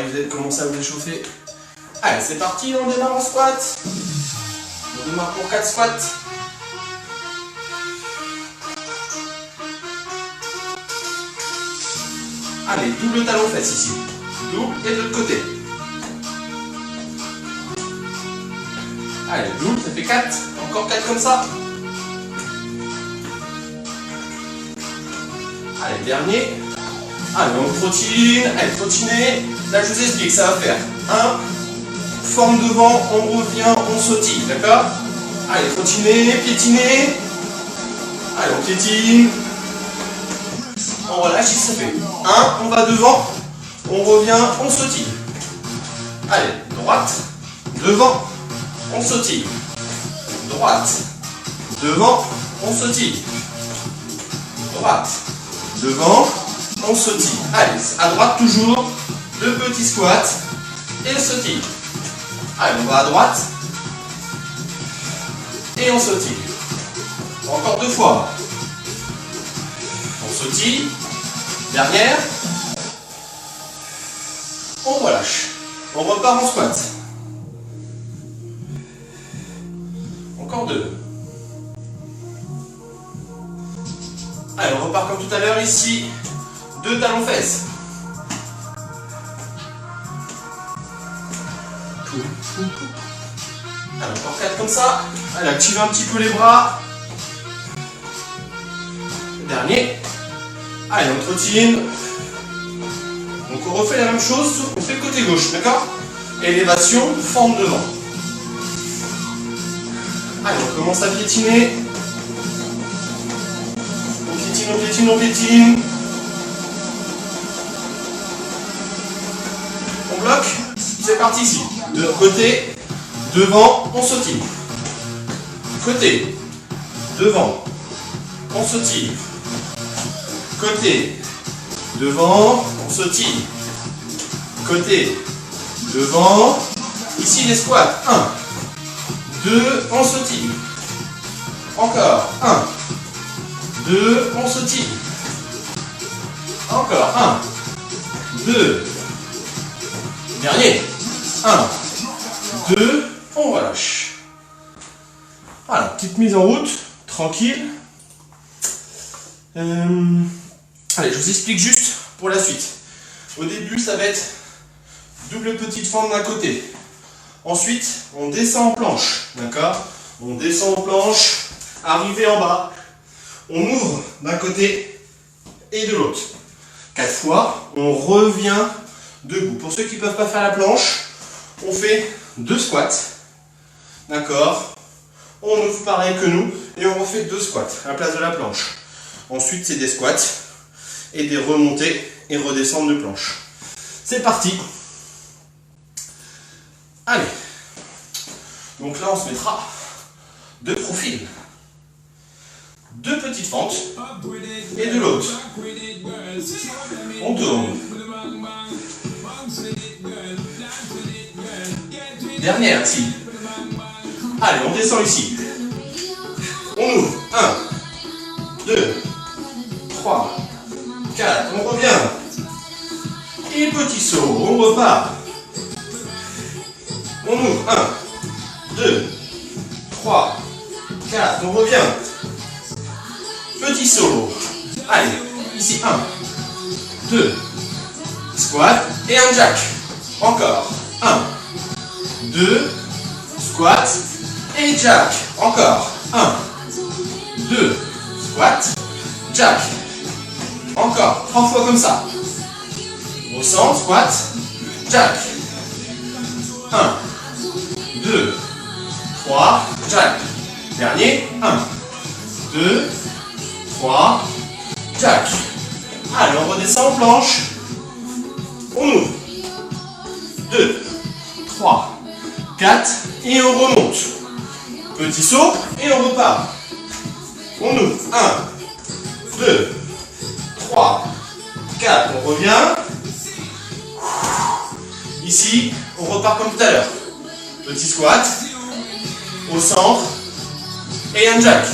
arriver, commencer à vous échauffer. Allez, c'est parti, on démarre en squat. On démarre pour 4 squats. Allez, double talon fesse ici. Double et de l'autre côté. Allez, double, ça fait 4. Encore 4 comme ça. Allez, dernier. Allez, on trottine. Allez, trottinez. Là, je vous explique, ça va faire 1. Forme devant, on revient, on sautille. D'accord? Allez, trottinez, piétinez. Allez, on piétine. On relâche, il se fait 1, on va devant, on revient, on sautille. Allez, droite, devant, on sautille. Droite, devant, on sautille. Droite, devant, on sautille. Allez, à droite toujours, le petit squat et le sautille. Allez, on va à droite et on sautille. Encore 2 fois. On sautille. Dernière. On relâche. On repart en squat. Encore 2. Allez, on repart comme tout à l'heure ici. 2 talons fesses. Allez, encore 4 comme ça. Allez, activez un petit peu les bras. Dernier. Allez, on trottine. Donc on refait la même chose, sauf qu'on fait le côté gauche, d'accord? Élévation, forme devant. Allez, on commence à piétiner. On piétine, on piétine, on piétine. On bloque. C'est parti ici. De côté, devant, on sautille. Côté, devant, on sautille. Côté, devant, on sautille. Côté, devant. Ici les squats. 1, 2, on sautille. Encore. 1, 2, on sautille. Encore. 1, 2. Dernier. 1, 2, on relâche. Voilà, petite mise en route, tranquille. Allez, je vous explique juste pour la suite. Au début, ça va être double petite fente d'un côté. Ensuite, on descend en planche, d'accord? On descend en planche, arrivé en bas. On ouvre d'un côté et de l'autre. 4 fois, on revient debout. Pour ceux qui ne peuvent pas faire la planche, on fait 2 squats, d'accord? On ouvre pareil que nous et on refait 2 squats à la place de la planche. Ensuite, c'est des squats et des remontées et redescendre de planche. C'est parti. Allez. Donc là, on se mettra de profil. 2 petites fentes et de l'autre. On tourne. Dernière ici. Allez, on descend ici. On ouvre. 1, 2, 3, 4. On revient. Et petit saut. On repart. On ouvre. 1, 2, 3, 4. On revient. Petit saut. Allez, ici. 1, 2, squat et un jack. Encore. 1, 2, squat et jack. Encore. 1, 2, squat, jack. Encore. 3 fois comme ça. Au centre, squat, jack. 1, 2, 3, jack. Dernier. 1, 2, 3, jack. Allez, on redescend en planche. On ouvre. 2, 3, 4 et on remonte. Petit saut et on repart. On ouvre. 1, 2, 3, 4. On revient. Ici, on repart comme tout à l'heure. Petit squat. Au centre. Et un jack.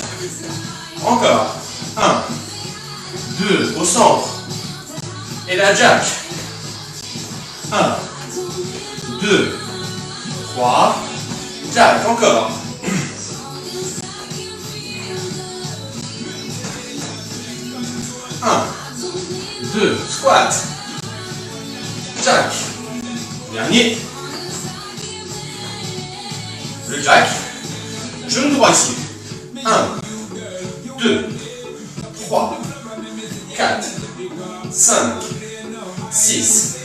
Encore. 1, 2, au centre. Et la jack. 1, 2, 3, jack, encore. 1, 2, squat, jack, dernier, le jack, genou droit ici, 1, 2, 3, 4, 5, 6,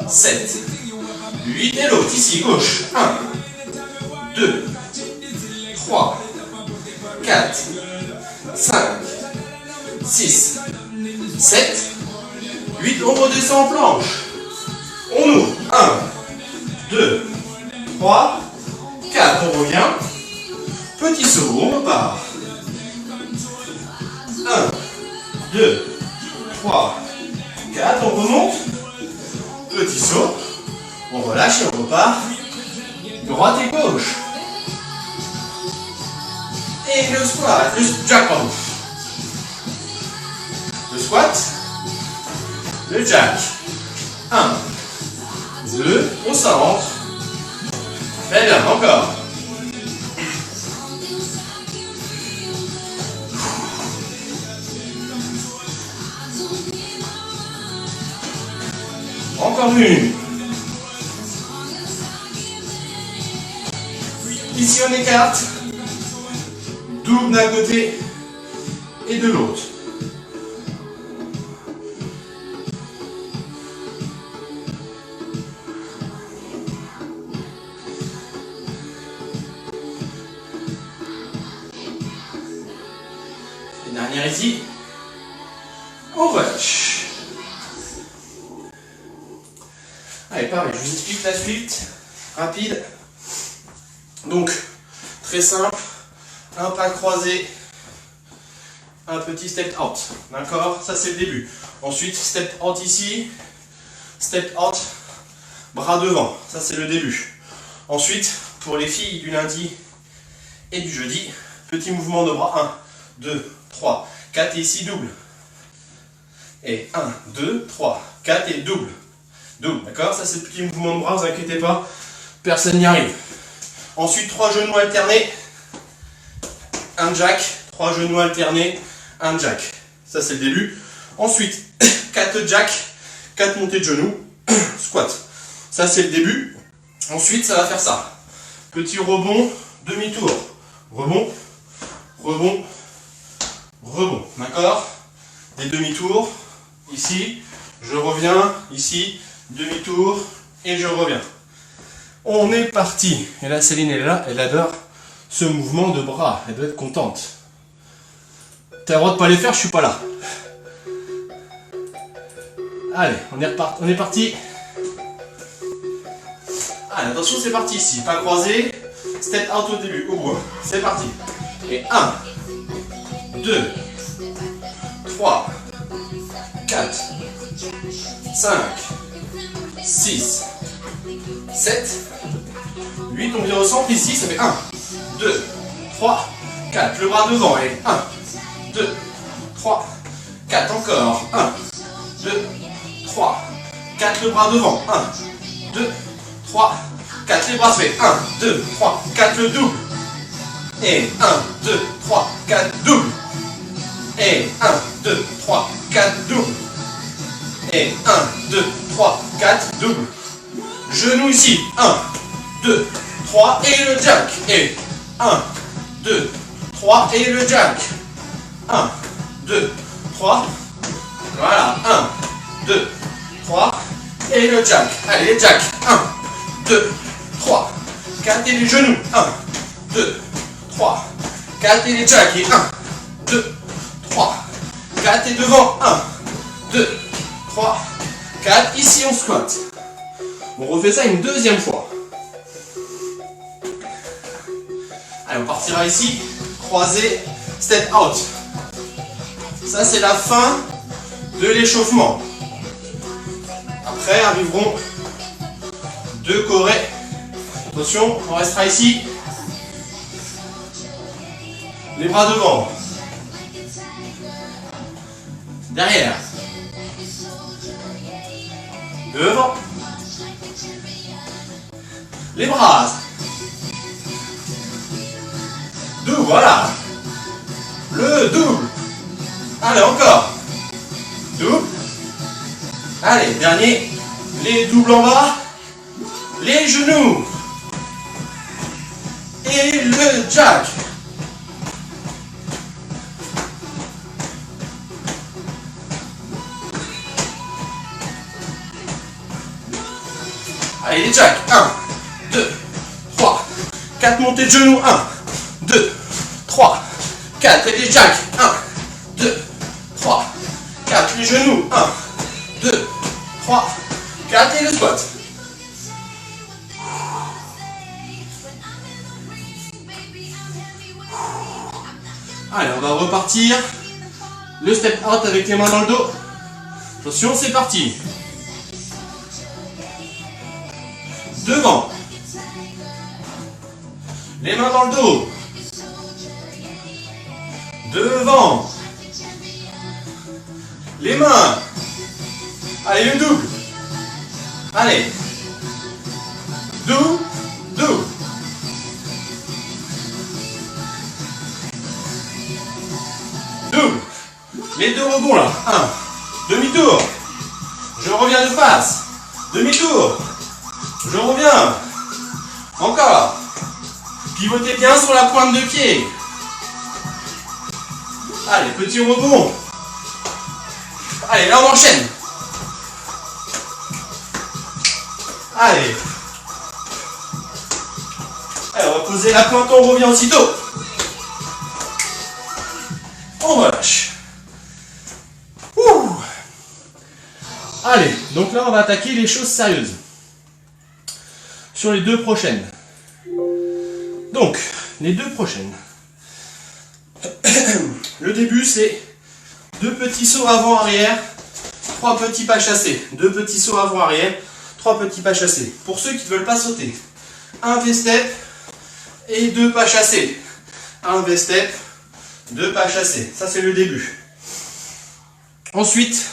7, 8 et l'autre ici, gauche, 1, 2, 3, 4, 5, 6, 7, 8, on redescend en planche, on ouvre, 1, 2, 3, 4, on revient, petit saut, on repart, 1, 2, 3, 4, on remonte, petit saut, on relâche et on repart, droite et gauche, et le squat, le jack, pardon. Le squat, le jack, 1, 2, on centre, très bien, encore, encore une, ici on écarte, double d'un côté et de l'autre. Et dernière ici, on relâche. Allez, pareil, je vous explique la suite, rapide. Donc, très simple, un pas croisé, un petit step out, d'accord? Ça c'est le début. Ensuite, step out ici, step out, bras devant, ça c'est le début. Ensuite, pour les filles du lundi et du jeudi, petit mouvement de bras, 1, 2, 3, 4 et ici double. Et 1, 2, 3, 4 et double. Double, d'accord? Ça c'est le petit mouvement de bras, ne vous inquiétez pas, personne n'y arrive. Ensuite, 3 genoux alternés, un jack, 3 genoux alternés, un jack. Ça c'est le début. Ensuite, 4 jack, 4 montées de genoux, squat. Ça c'est le début. Ensuite, ça va faire ça. Petit rebond, demi-tour. Rebond, rebond, rebond. D'accord? Des demi-tours. Ici, je reviens. Ici, demi-tour. Et je reviens. On est parti. Et là, Céline est là. Elle adore ce mouvement de bras. Elle doit être contente. T'as le droit de pas les faire, je suis pas là. Allez, on est parti. Allez, attention, c'est parti ici. Pas croisé. Step out au début, au bout. C'est parti. Et 1, 2, 3, 4, 5, 6, 7, 8. On vient au centre ici. Ça fait 1, 2, 3, 4. Le bras devant. Et 1, 2, 3, 4. Encore. 1, 2, 3, 4. Le bras devant. 1, 2, 3, 4. Les bras se fait. 1, 2, 3, 4. Le double. Et 1, 2, 3, 4. Double. Et 1, 2, 3, 4. Double. Et 1, 2, 3, 4. Double. Genou ici. 1, 2, 3. Et le jack. Et 1, 2, 3. Et le jack. 1, 2, 3. Voilà. 1, 2, 3. Et le jack. Allez, les jack. 1, 2, 3. 4 et les genoux. 1, 2, 3. 4 et les jack. Et 1, 2, 3. 4 et devant. 1, 2, 3, 4. Ici, on squatte. On refait ça une deuxième fois. Allez, on partira ici. Croisé. Step out. Ça, c'est la fin de l'échauffement. Après arriveront 2 corées. Attention, on restera ici. Les bras devant. Derrière. Devant. Les bras. 2, voilà. Le double. Allez, encore. Double. Allez, dernier. Les doubles en bas. Les genoux. Et le jack. Allez, les jacks. 1, 2, 3, 4 montées de genoux. 1, 2, 3, 4. Et les jacks. 1, 2, 3, 4. Les genoux. 1, 2, 3, 4. Et le squat. Allez, on va repartir. Le step out avec les mains dans le dos. Attention, c'est parti. Devant. Les mains dans le dos. Devant. Les mains. Allez, le double. Allez. Double. Double. Double. Les deux rebonds là. 1. Demi-tour. Je reviens de face. Demi-tour. Je reviens. Encore. Pivotez bien sur la pointe de pied. Allez, petit rebond. Allez, là on enchaîne. Allez. Allez, on va poser la pointe, on revient aussitôt. On relâche. Ouh. Allez, donc là on va attaquer les choses sérieuses. Sur les deux prochaines. Donc, les deux prochaines. Le début, c'est 2 petits sauts avant-arrière, 3 petits pas chassés. 2 petits sauts avant-arrière, 3 petits pas chassés. Pour ceux qui ne veulent pas sauter, 1 V-step et 2 pas chassés. 1 V-step, 2 pas chassés. Ça, c'est le début. Ensuite,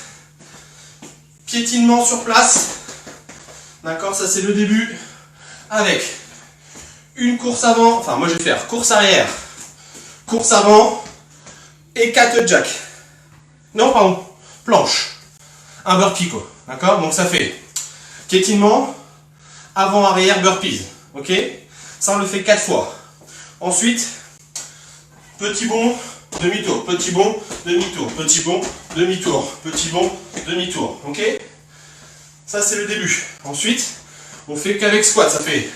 piétinement sur place. D'accord, ça c'est le début. Avec une course avant, enfin moi je vais faire course arrière, course avant et 4 jacks. Non, pardon, planche. Un burpee quoi. D'accord, donc ça fait piétinement, avant, arrière, burpees. Ok, ça on le fait 4 fois. Ensuite, petit bond, demi-tour, petit bond, demi-tour, petit bond, demi-tour, petit bond, demi-tour. Ok, ça c'est le début. Ensuite, on fait qu'avec squat, ça fait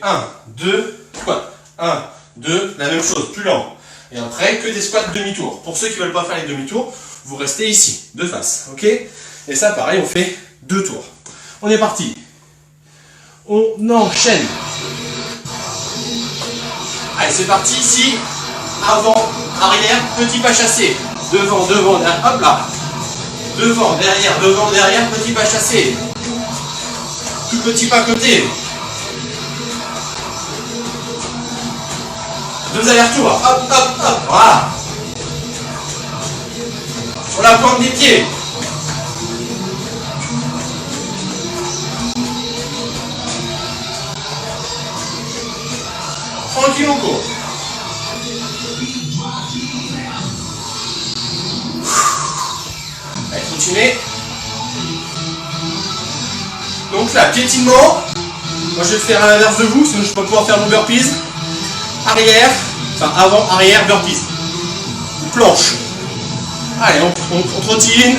1, 2, squat. 1, 2, la même chose, plus lent. Et après, que des squats demi-tour. Pour ceux qui ne veulent pas faire les demi-tours, vous restez ici, de face. Ok? Et ça, pareil, on fait 2 tours. On est parti. On enchaîne. Allez, c'est parti ici. Avant, arrière, petit pas chassé. Devant, devant, derrière. Hop là. Devant, derrière, petit pas chassé. Tout petit pas côté. 2 allers-retours. Hop, hop, hop. Voilà. Sur la pointe des pieds. Tranquille, on court. Allez, continuez. Donc là, piétinement. Moi je vais le faire à l'inverse de vous, sinon je ne vais pas pouvoir faire mon burpees. Arrière, enfin avant, arrière, burpees. Planche. Allez, on trottine.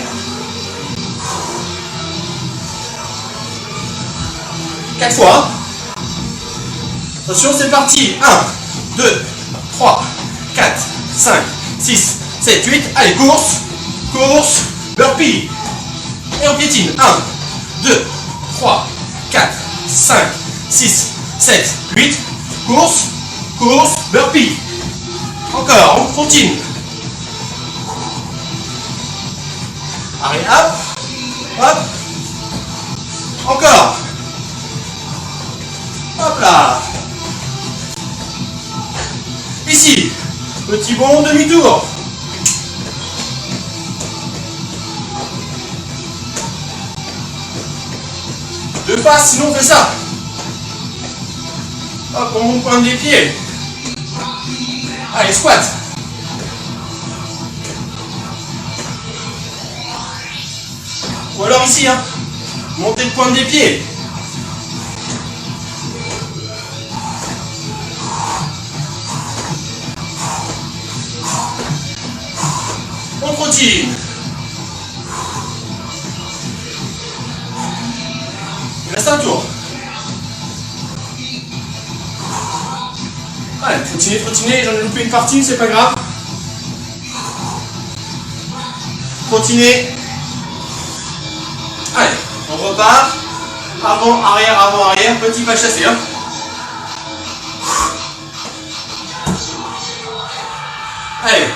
4 fois. Attention, c'est parti. 1, 2, 3, 4, 5, 6, 7, 8. Allez, course. Course. Burpee. Et on piétine. 1, 2, 3, 4, 5, 6, 7, 8. Course. Course. Burpee. Encore, on continue. Allez, hop. Hop. Encore. Hop là. Ici. Petit bond, demi-tour. Deux passes, sinon on fait ça. Hop, on monte pointe des pieds. Allez, squat. Ou alors ici, hein. Montée de pointe des pieds. On trottine. Il reste un tour. Allez, trottinez, j'en ai loupé une partie, c'est pas grave. Trottinez. Allez, on repart. Avant, arrière, petit pas chassé. Hein. Allez.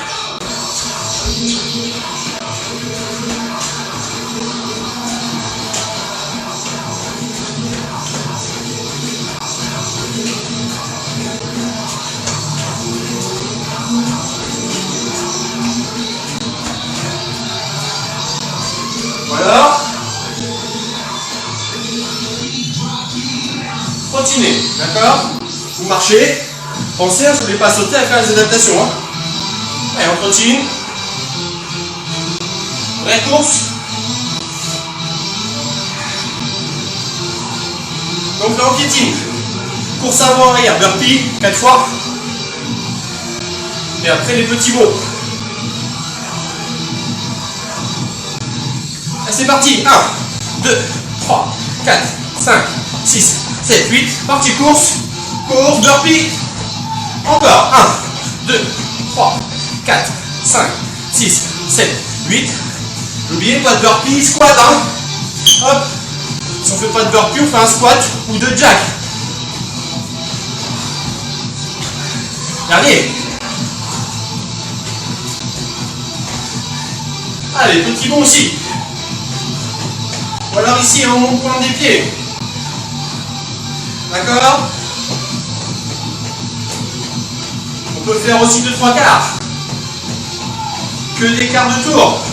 Voilà. Trottinez, d'accord? Vous marchez. Pensez à ne voulez pas sauter à faire les adaptations. Hein. Allez, on trottine. Vraie course. Donc là, on piétine. Course avant-arrière, burpee, 4 fois. Et après, les petits bonds. C'est parti, 1, 2, 3, 4, 5, 6, 7, 8, partie course, burpee, encore, 1, 2, 3, 4, 5, 6, 7, 8, n'oubliez pas de burpee, squat, hein, hop, si on fait pas de burpee, on fait un squat ou deux jack, dernier, allez, petit bond aussi. Ou alors ici, on monte pointe des pieds. D'accord? On peut faire aussi 2-3 quarts. Que des quarts de tour.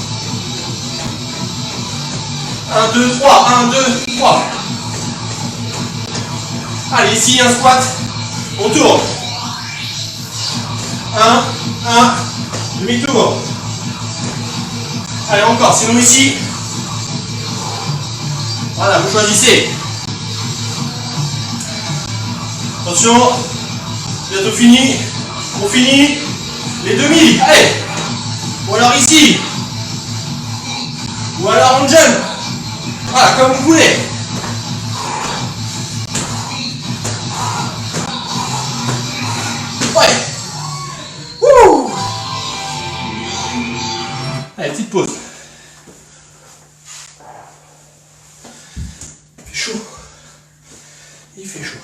1, 2, 3, 1, 2, 3. Allez, ici, un squat. On tourne. 1, demi-tour. Allez, encore, sinon ici. Voilà, vous choisissez. Attention, bientôt fini. On finit les demi. Allez. Ou alors ici. Ou alors on jump. Voilà, comme vous voulez. Ouais. Wouh. Allez, petite pause. Il fait chaud.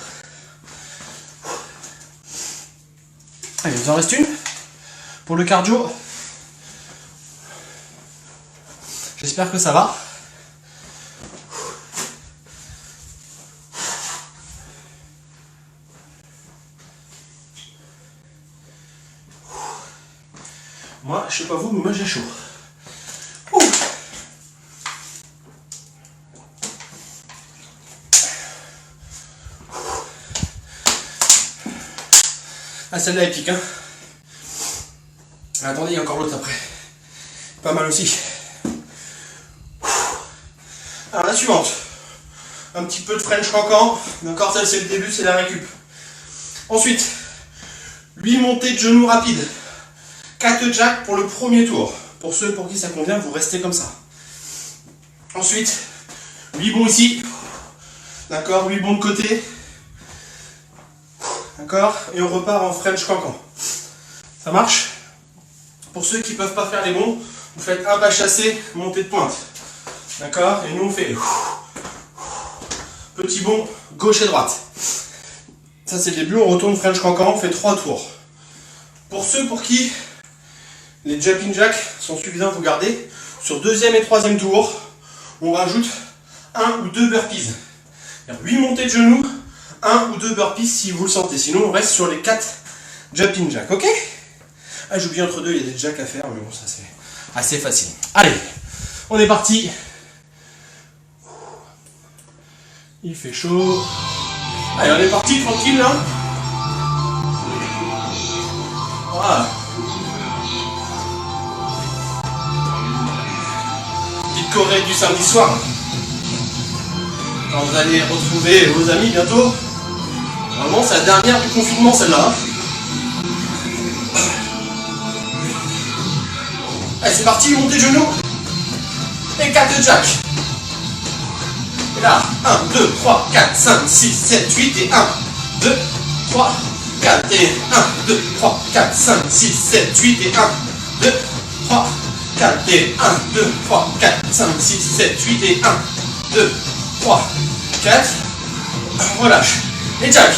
Allez, il vous en reste une pour le cardio. J'espère que ça va. Moi, je sais pas vous, mais moi j'ai chaud. Ah, celle-là est pique, hein. Attendez, il y a encore l'autre après. Pas mal aussi. Alors la suivante. Un petit peu de French cancan. Mais encore celle, c'est le début, c'est la récup. Ensuite, 8 montées de genoux rapides. 4 jacks pour le premier tour. Pour ceux pour qui ça convient, vous restez comme ça. Ensuite, 8 bonds ici. D'accord, 8 bonds de côté. D'accord? Et on repart en French cancan. Ça marche? Pour ceux qui ne peuvent pas faire les bonds, vous faites un pas chassé, montée de pointe. D'accord? Et nous on fait petit bond gauche et droite. Ça c'est le début, on retourne French cancan, on fait 3 tours. Pour ceux pour qui les jumping jacks sont suffisants, vous gardez. Sur deuxième et troisième tour, on rajoute 1 ou 2 burpees. 8 montées de genoux. 1 ou 2 burpees si vous le sentez, sinon on reste sur les 4 jumping jacks, ok? Ah, j'ai oublié entre deux, il y a des jacks à faire, mais bon, ça c'est assez facile. Allez, on est parti. Il fait chaud. Allez, on est parti, tranquille, là. Voilà. Petite choré du samedi soir. Quand vous allez retrouver vos amis bientôt. Normalement, c'est la dernière du confinement, celle-là. Allez, c'est parti, montez de genoux. Et 4 jack. Et là, 1, 2, 3, 4, 5, 6, 7, 8 et 1, 2, 3, 4 et 1, 2, 3, 4, 5, 6, 7, 8 et 1, 2, 3, 4 et 1, 2, 3, 4, 5, 6, 7, 8 et 1, 2, 3, 4. Relâche. Et jack.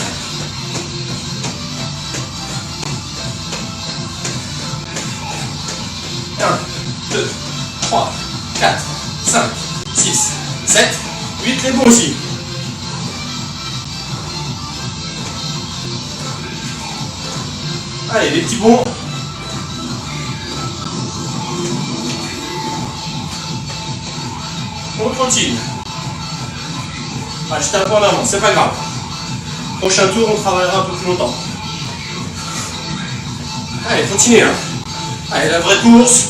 1, 2, 3, 4, 5, 6, 7, 8, les bons aussi. Allez, les petits bons. On continue. Ah, j'étais un peu en avance, c'est pas grave. Prochain tour, on travaillera un peu plus longtemps. Allez, continuez, hein. Allez, la vraie course.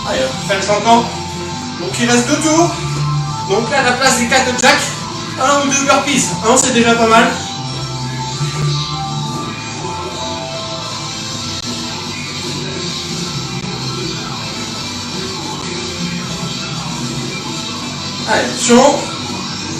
Allez, French encore. Donc il reste 2 tours. Donc là, à la place des 4 jacks, 1 ou 2 burpees. 1, c'est déjà pas mal. Allez, attention.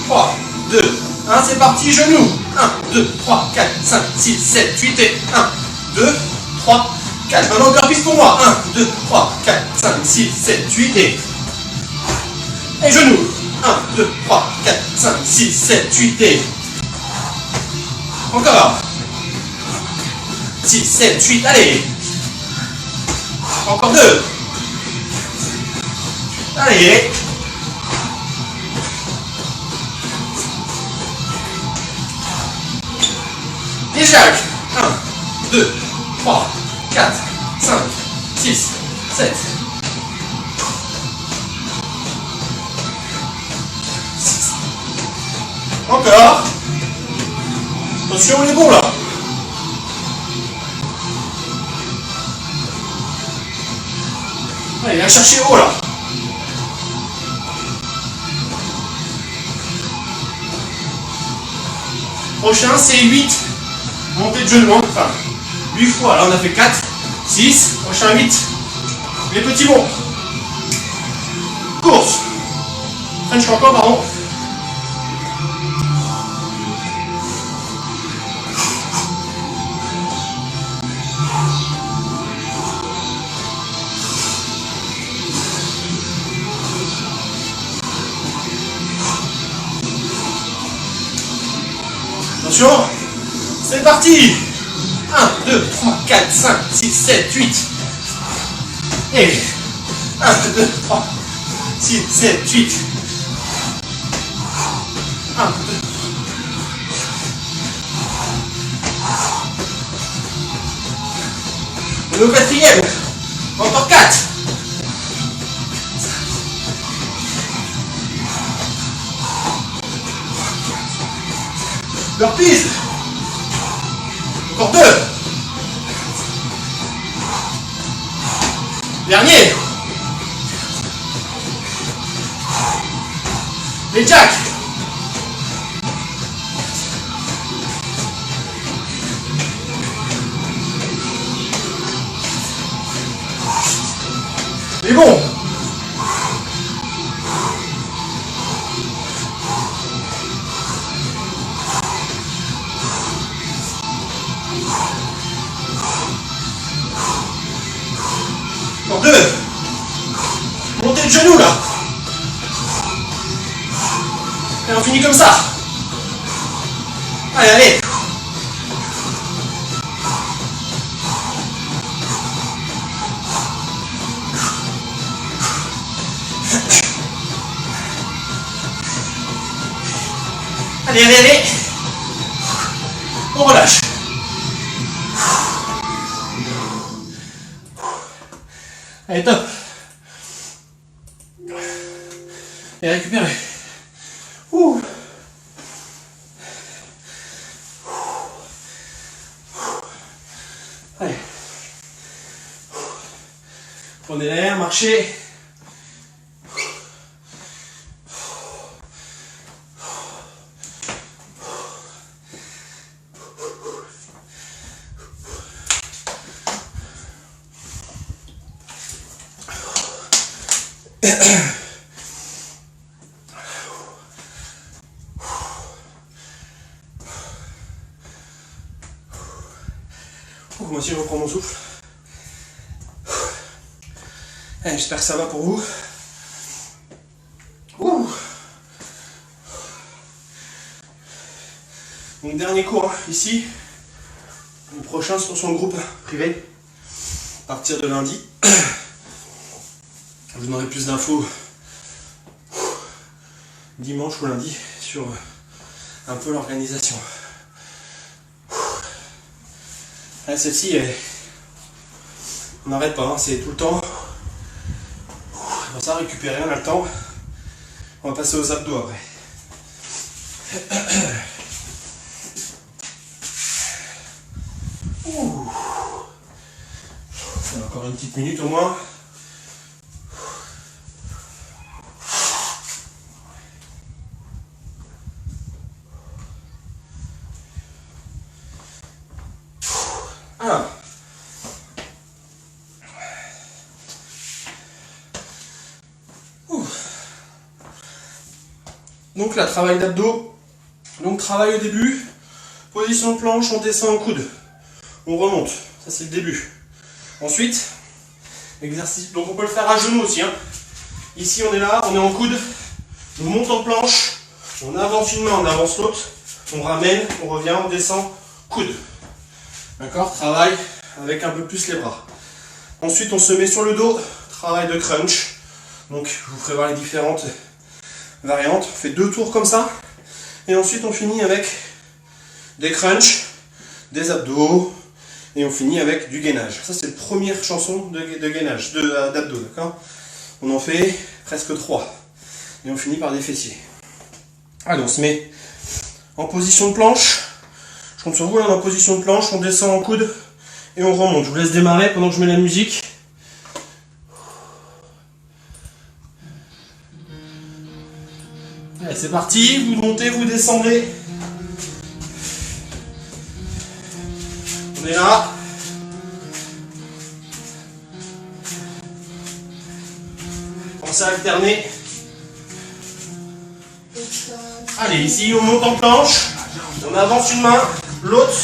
3, 2, 1, c'est parti, genoux. 1, 2, 3, 4, 5, 6, 7, 8 et 1, 2, 3, 4. Maintenant, burpees pour moi. 1, 2, 3, 4, 5, 6, 7, 8 et genoux. 1, 2, 3, 4, 5, 6, 7, 8 et... Encore. 6, 7, 8, allez. Encore 2. Allez. Et Jacques. 1, 2, 3, 4, 5, 6, 7. Encore. Attention, on est bon là. Allez, viens chercher haut là. Prochain, c'est 8. Montée de genou, enfin 8 fois. Là, on a fait 4, 6. Prochain, 8. Les petits bons. Course. French encore, pardon. Attention, c'est parti. 1, 2, 3, 4, 5, 6, 7, 8. Et 1, 2, 3, 6, 7, 8. 1, 2. On est au 4e. Encore 4. Burpees. Encore 2. Dernier. Les jacks. Les bons. Encore 2. Montez de genoux là. Et on finit comme ça. Allez, allez. Allez, allez, allez. On relâche. Allez, top. Et récupérer. Ouh. Allez. Prenez l'air, marchez. Moi aussi je reprends mon souffle. Allez, j'espère que ça va pour vous. Ouh. Donc dernier cours hein, ici. Le prochain sur son groupe privé. À partir de lundi. Vous donnerai plus d'infos dimanche ou lundi sur un peu l'organisation. Celle-ci, on n'arrête pas, hein, c'est tout le temps. On va ça récupérer, on a le temps. On va passer aux abdos après. Encore une petite minute au moins. Donc là, travail d'abdos. Donc travail au début. Position de planche, on descend en coude. On remonte. Ça c'est le début. Ensuite, exercice. Donc on peut le faire à genoux aussi. Hein. Ici on est là, on est en coude. On monte en planche. On avance une main, on avance l'autre. On ramène, on revient, on descend. Coude. D'accord? Travail avec un peu plus les bras. Ensuite on se met sur le dos. Travail de crunch. Donc je vous ferai voir les différentes variante, on fait 2 tours comme ça, et ensuite on finit avec des crunchs, des abdos, et on finit avec du gainage. Ça c'est la première chanson de gainage, d'abdos, d'accord? On en fait presque 3, et on finit par des fessiers. Allez, on se met en position de planche, je compte sur vous, là, en position de planche, on descend en coude, et on remonte. Je vous laisse démarrer pendant que je mets la musique. Allez, c'est parti, vous montez, vous descendez. On est là. Pensez à alterner. Allez, ici on monte en planche, on avance une main, l'autre,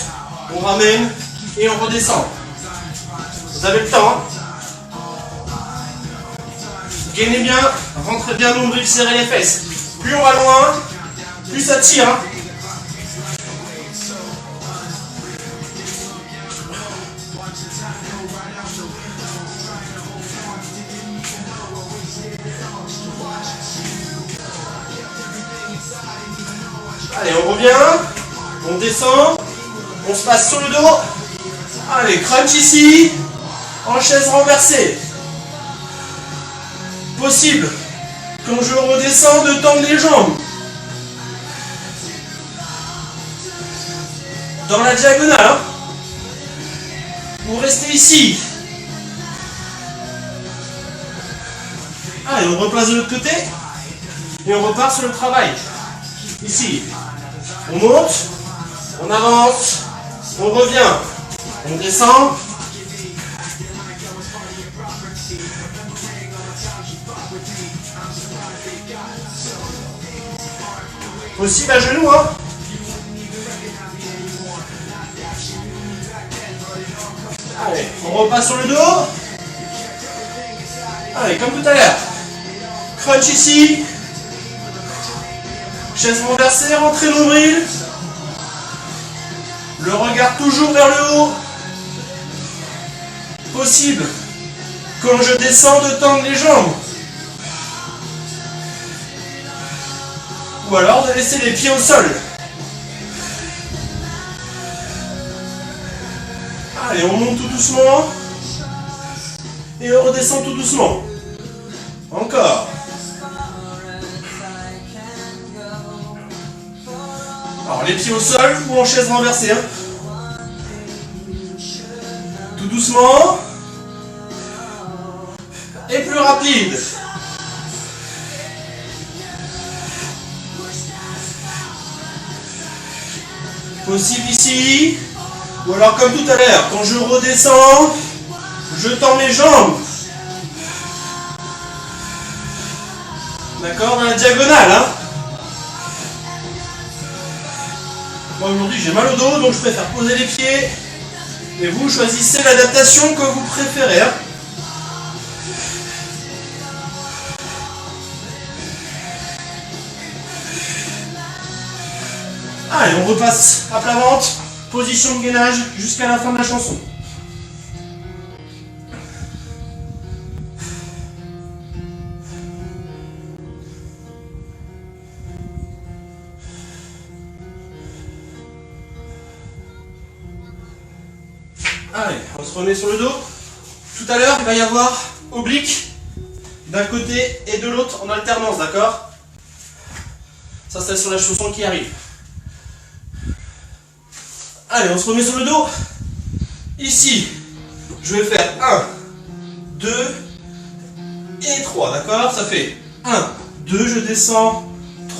on ramène et on redescend. Vous avez le temps. Gainez bien, rentrez bien nombril, serrez les fesses. Plus on va loin, plus ça tire. Hein. Allez, on revient, on descend, on se passe sur le dos. Allez, crunch ici, en chaise renversée. Possible. Quand je redescends, de tendre les jambes. Dans la diagonale. Hein. Vous restez ici. Allez, on replace de l'autre côté. Et on repart sur le travail. Ici. On monte. On avance. On revient. On descend. Possible à genoux, hein. Allez, on repasse sur le dos. Allez, comme tout à l'heure. Crunch ici. Chaise renversée, rentrée nombril. Le regard toujours vers le haut. Possible. Quand je descends, de tendre les jambes. Ou alors de laisser les pieds au sol. Allez, on monte tout doucement. Et on redescend tout doucement. Encore. Les pieds au sol ou en chaise renversée. Hein. Tout doucement. Et plus rapide. Possible ici. Ou alors comme tout à l'heure, quand je redescends, je tends mes jambes. D'accord, dans la diagonale. Hein. Moi aujourd'hui j'ai mal au dos, donc je préfère poser les pieds. Et vous choisissez l'adaptation que vous préférez. Hein. Allez, on repasse à plat ventre, position de gainage jusqu'à la fin de la chanson. Allez, on se remet sur le dos. Tout à l'heure, il va y avoir oblique d'un côté et de l'autre en alternance, d'accord? Ça, c'est sur la chanson qui arrive. Allez, on se remet sur le dos. Ici, je vais faire 1, 2 et 3, d'accord? Ça fait 1, 2, je descends,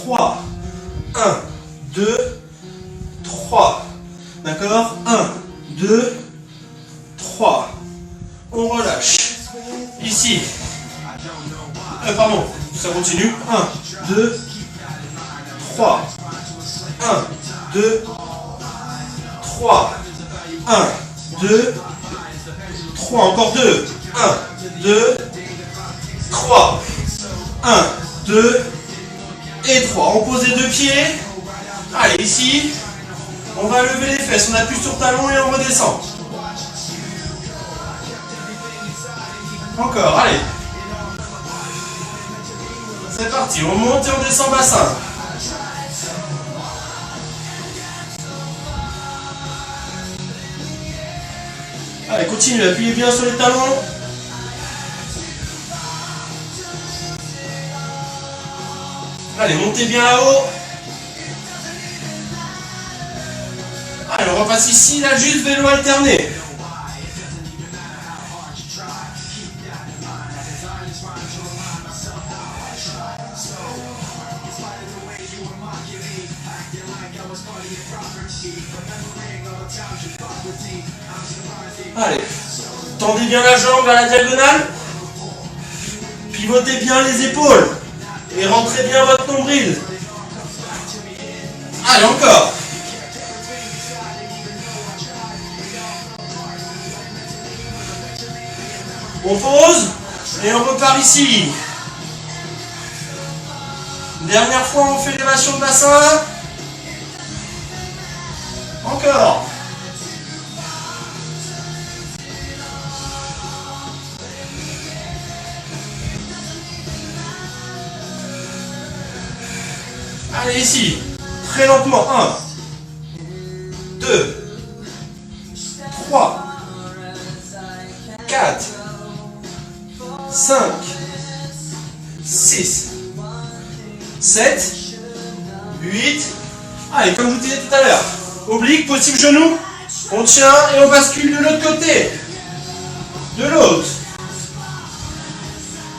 3, 1, 2, 3, d'accord? 1, 2, 3, on relâche. Ici, pardon, ça continue. 1, 2, 3, 1, 2, 3, 1, 2, 3, encore 2, 1, 2, 3, 1, 2 et 3. On pose les deux pieds. Allez, ici, on va lever les fesses, on appuie sur talon et on redescend. Encore, allez. C'est parti, on monte et on descend bassin. Allez, continue, appuyez bien sur les talons. Allez, montez bien là-haut. Allez, on repasse ici, là, juste vélo alterné. Allez, tendez bien la jambe à la diagonale, pivotez bien les épaules et rentrez bien votre nombril. Allez, encore. On pose et on repart ici. Dernière fois, on fait l'élévation de bassin. Encore. Allez, ici, très lentement, 1, 2, 3, 4, 5, 6, 7, 8, allez, comme je vous disais tout à l'heure, oblique, possible genou, on tient et on bascule de l'autre côté, de l'autre,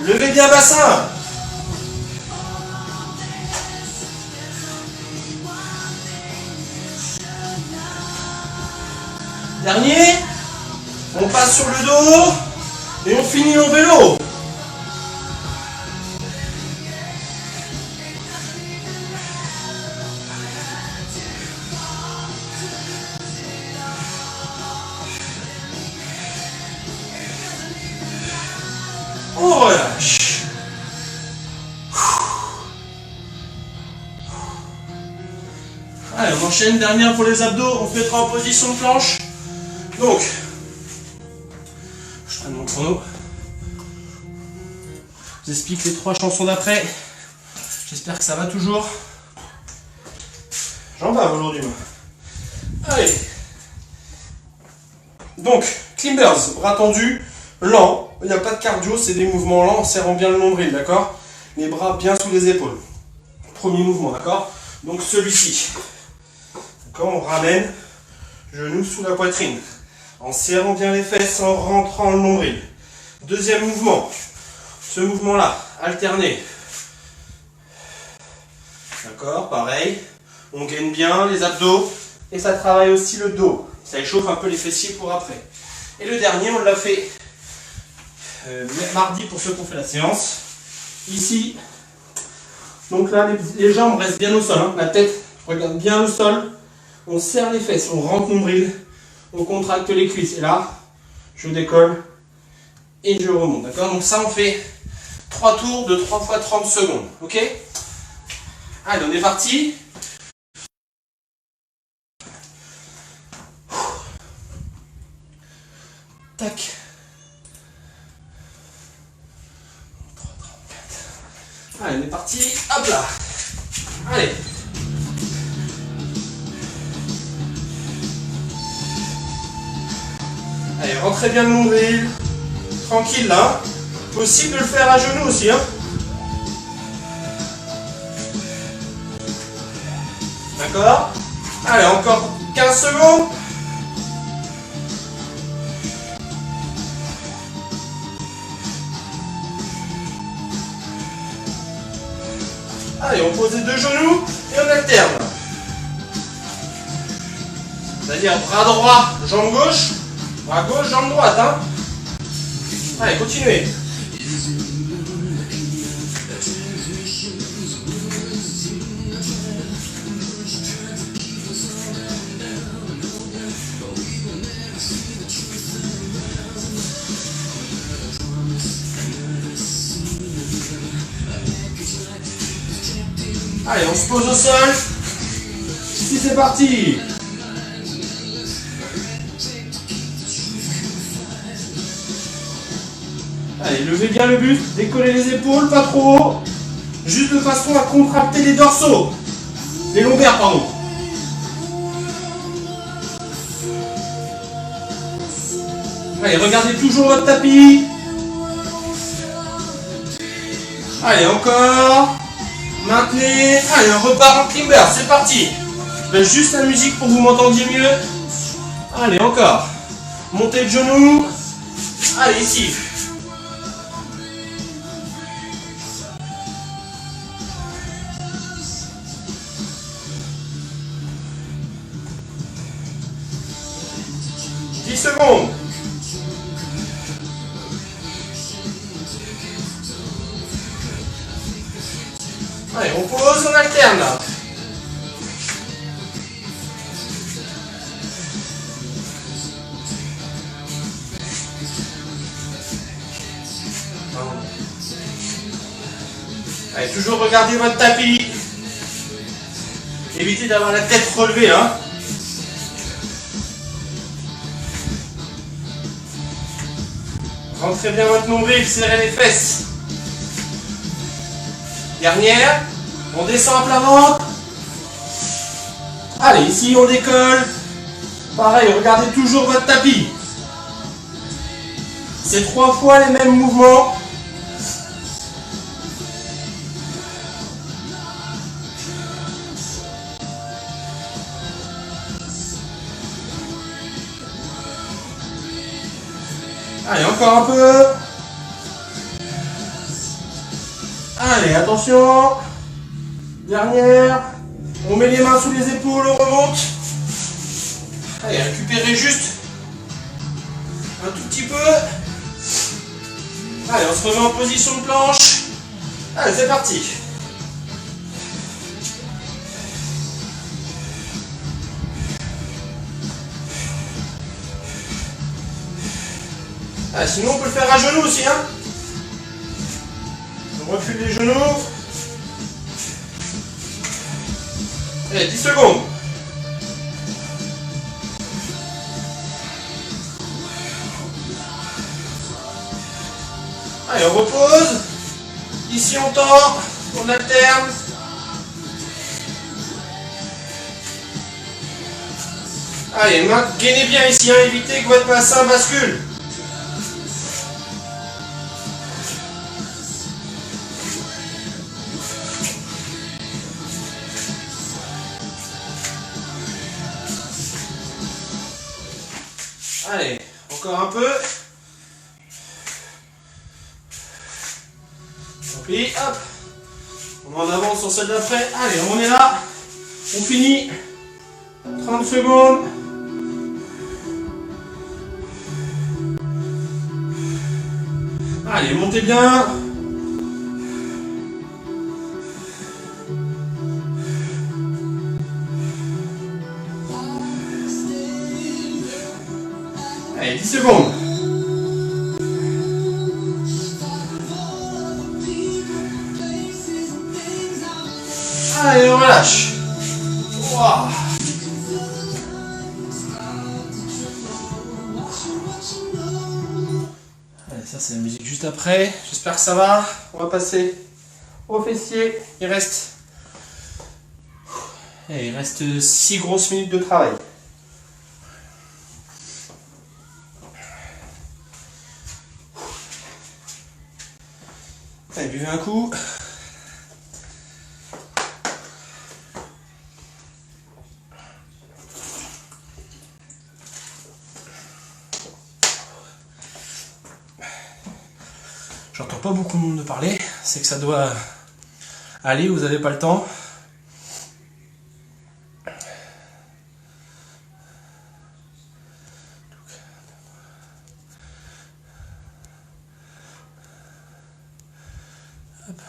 levez bien bassin. Dernier, on passe sur le dos et on finit en vélo. On relâche. Allez, on enchaîne, dernière pour les abdos, on se mettra en position de planche. Donc, je prends mon chrono. Je vous explique les 3 chansons d'après. J'espère que ça va toujours. J'en bave aujourd'hui, moi. Allez. Donc, climbers, bras tendus, lent. Il n'y a pas de cardio, c'est des mouvements lents, en serrant bien le nombril, d'accord? Les bras bien sous les épaules. Premier mouvement, d'accord? Donc celui-ci. Quand on ramène, genou sous la poitrine, en serrant bien les fesses, en rentrant le nombril. Deuxième mouvement, ce mouvement-là, alterné. D'accord, pareil, on gaine bien les abdos et ça travaille aussi le dos. Ça échauffe un peu les fessiers pour après. Et le dernier, on l'a fait mardi pour ceux qui ont fait la séance. Ici, donc là, les jambes restent bien au sol. Hein. La tête regarde bien le sol. On serre les fesses, on rentre nombril, on contracte les cuisses. Et là, je décolle et je remonte. D'accord? Donc ça, on fait 3 tours de 3 fois 30 secondes. Ok? Allez, on est parti. Tac. 3, 34. Allez, on est parti. Hop là. Allez. Allez, rentrez bien le nombril. Tranquille là. Possible de le faire à genoux aussi. Hein. D'accord? Allez, encore 15 secondes. Allez, on pose les deux genoux et on alterne. C'est-à-dire bras droit, jambe gauche, bras gauche, jambe droite. Hein. Allez, continuez. Allez, on se pose au sol. Ici, c'est parti. Allez, levez bien le buste, décollez les épaules, pas trop haut. Juste de façon à contracter les dorsaux. Les lombaires, pardon. Allez, regardez toujours votre tapis. Allez, encore. Maintenez. Allez, on repart en climber, c'est parti. Je baisse juste la musique pour que vous m'entendiez mieux. Allez, encore. Montez le genou. Allez, ici. Secondes. Allez, on pose, on alterne là. Allez, toujours regardez votre tapis. Évitez d'avoir la tête relevée, hein. Rentrez bien votre nombril, serrez les fesses. Dernière, on descend à plat ventre. Allez, ici on décolle. Pareil, regardez toujours votre tapis. C'est 3 fois les mêmes mouvements. Allez, encore un peu. Allez, attention. Dernière. On met les mains sous les épaules, on remonte. Allez, récupérez juste un tout petit peu. Allez, on se remet en position de planche. Allez, c'est parti. Ah, sinon on peut le faire à genoux aussi, hein. On refile les genoux. Allez, 10 secondes. Allez, on repose. Ici on tend, on alterne. Allez, gainez bien ici, hein, évitez que votre bassin bascule. Allez, encore un peu. Tant pis, hop. On en avance sur celle d'après. Allez, on est là. On finit. 30 secondes. Allez, montez bien. Allez, 10 secondes. Allez, on relâche. Wow. Allez, ça c'est la musique juste après. J'espère que ça va. On va passer au fessier. Il reste 6 grosses minutes de travail. Allez, buvez un coup. J'entends pas beaucoup de monde parler, c'est que ça doit aller, vous n'avez pas le temps. Hop.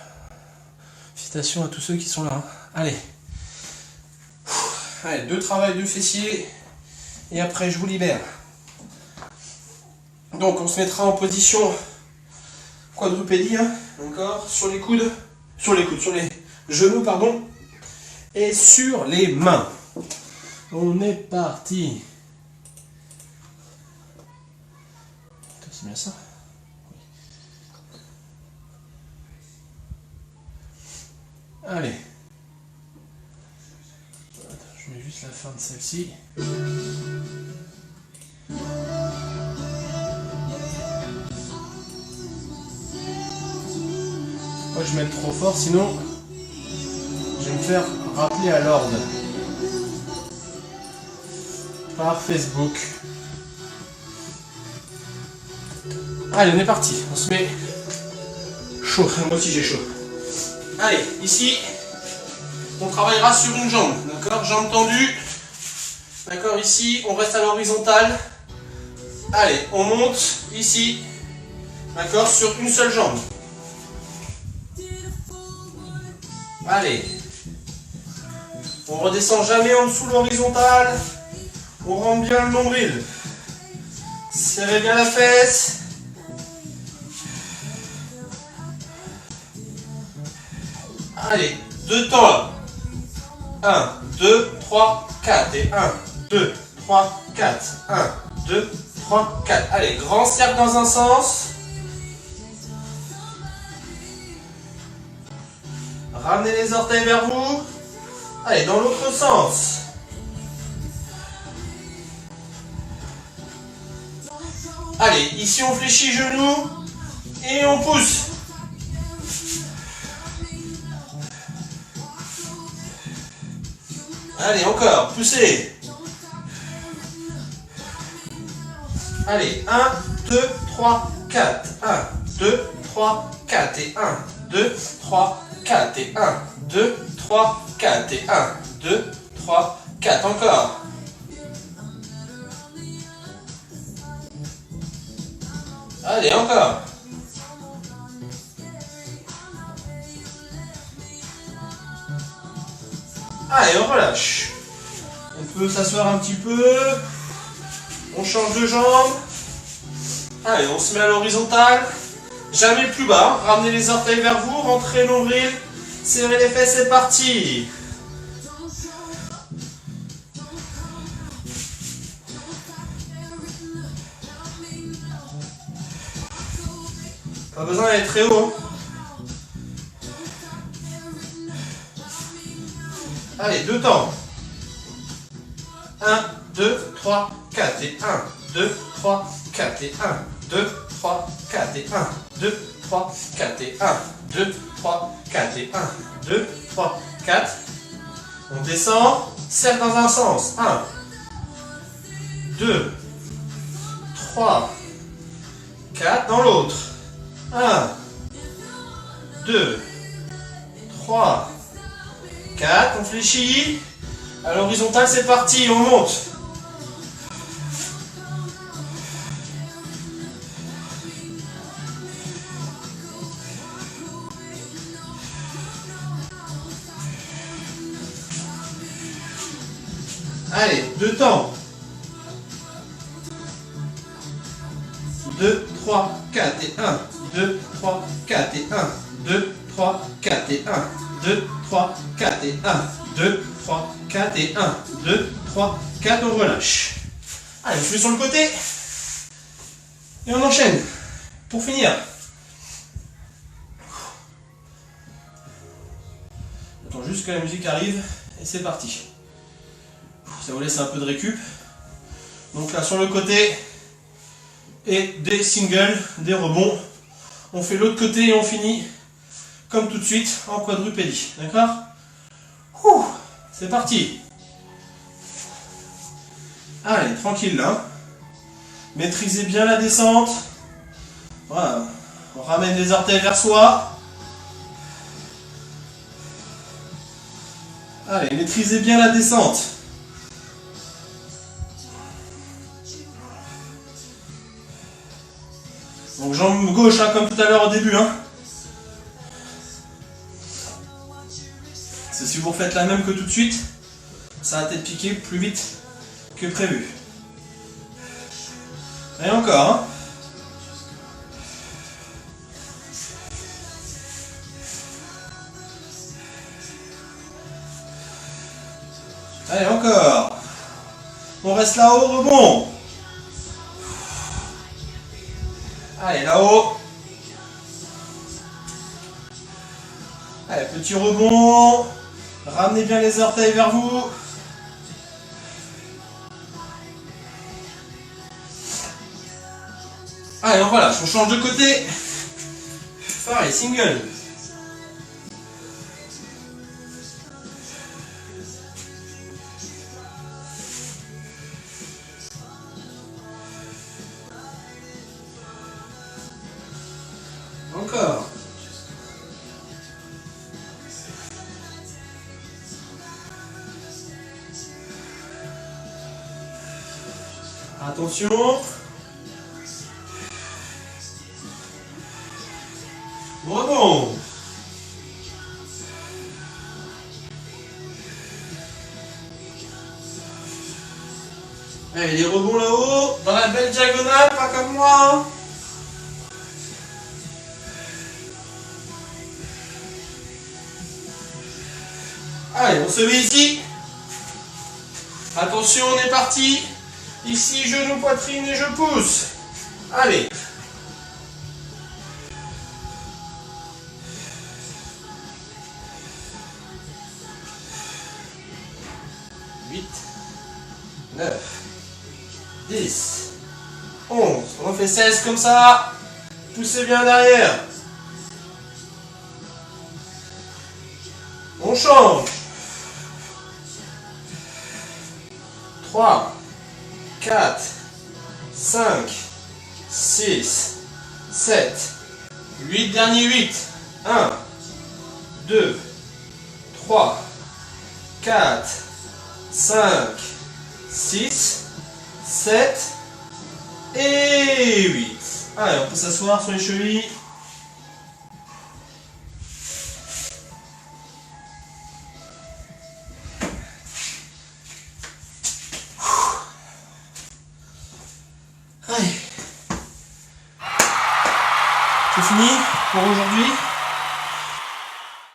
Félicitations à tous ceux qui sont là. Allez. Allez, 2 travails de fessiers et après je vous libère. Donc on se mettra en position quadrupédie, hein, encore, sur les genoux, pardon, et sur les mains. On est parti. C'est bien ça. Allez. Je mets juste la fin de celle-ci. Moi je mets trop fort, sinon je vais me faire rappeler à l'ordre par Facebook. Allez, on est parti. On se met chaud. Moi aussi j'ai chaud. Allez, ici, on travaillera sur une jambe. D'accord, jambe tendue. D'accord, ici, on reste à l'horizontale. Allez, on monte ici. D'accord, sur une seule jambe. Allez, on redescend jamais en dessous de l'horizontale, on rentre bien le nombril, serrez bien la fesse, allez, 2 temps là, 1, 2, 3, 4, et 1, 2, 3, 4, 1, 2, 3, 4, allez, grand cercle dans un sens. Ramenez les orteils vers vous. Allez, dans l'autre sens. Allez, ici on fléchit genoux et on pousse. Allez, encore, poussez. Allez, 1, 2, 3, 4. 1, 2, 3, 4 et 1, 2, 3, 4 et 1, 2, 3, 4 et 1, 2, 3, 4, encore. Allez, encore. Allez, on relâche. On peut s'asseoir un petit peu. On change de jambe. Allez, on se met à l'horizontale. Jamais plus bas. Ramenez les orteils vers vous. Rentrez le nombril. Serrez les fesses. C'est parti. Pas besoin d'être très haut. Allez, 2 temps. 1, 2, 3, 4 et 1, 2, 3, 4 et 1, 2, 3, 4 et 1, 2, 3, 4 et 1, 2, 3, 4 et 1, 2, 3, 4. On descend, serre dans un sens. 1, 2, 3, 4 dans l'autre. 1, 2, 3, 4, on fléchit. À l'horizontale, c'est parti, on monte. Allez, 2 temps. 2, 3, 4 et 1. 2, 3, 4 et 1. 2, 3, 4 et 1. 2, 3, 4 et 1. 2, 3, 4 et 1. 2, 3, 4, on relâche. Allez, on fait sur le côté. Et on enchaîne. Pour finir. J'attends juste que la musique arrive. Et c'est parti. Ça vous laisse un peu de récup. Donc là, sur le côté. Et des singles, des rebonds. On fait l'autre côté et on finit comme tout de suite en quadrupédie. D'accord? C'est parti. Allez, tranquille là. Maîtrisez bien la descente. Voilà. On ramène les orteils vers soi. Allez, maîtrisez bien la descente. Donc jambe gauche, hein, comme tout à l'heure au début. Hein. C'est si vous refaites la même que tout de suite, ça va peut-être piquer plus vite que prévu. Et encore. Hein. Allez, encore. On reste là-haut, rebond. Allez, là-haut. Allez, petit rebond. Ramenez bien les orteils vers vous. Allez, on relâche, on change de côté. Pareil, single. Encore. Attention. Rebond. Allez, les rebonds là-haut, dans la belle diagonale, pas comme moi. Allez, on se met ici. Attention, on est parti. Ici, genou, poitrine et je pousse. Allez. Huit, 9, 10, 11. On fait 16 comme ça. Poussez bien derrière. On change. 3, 4, 5, 6, 7, 8, dernier 8. 1, 2, 3, 4, 5, 6, 7 et 8. Allez, on peut s'asseoir sur les chevilles. Allez. C'est fini pour aujourd'hui.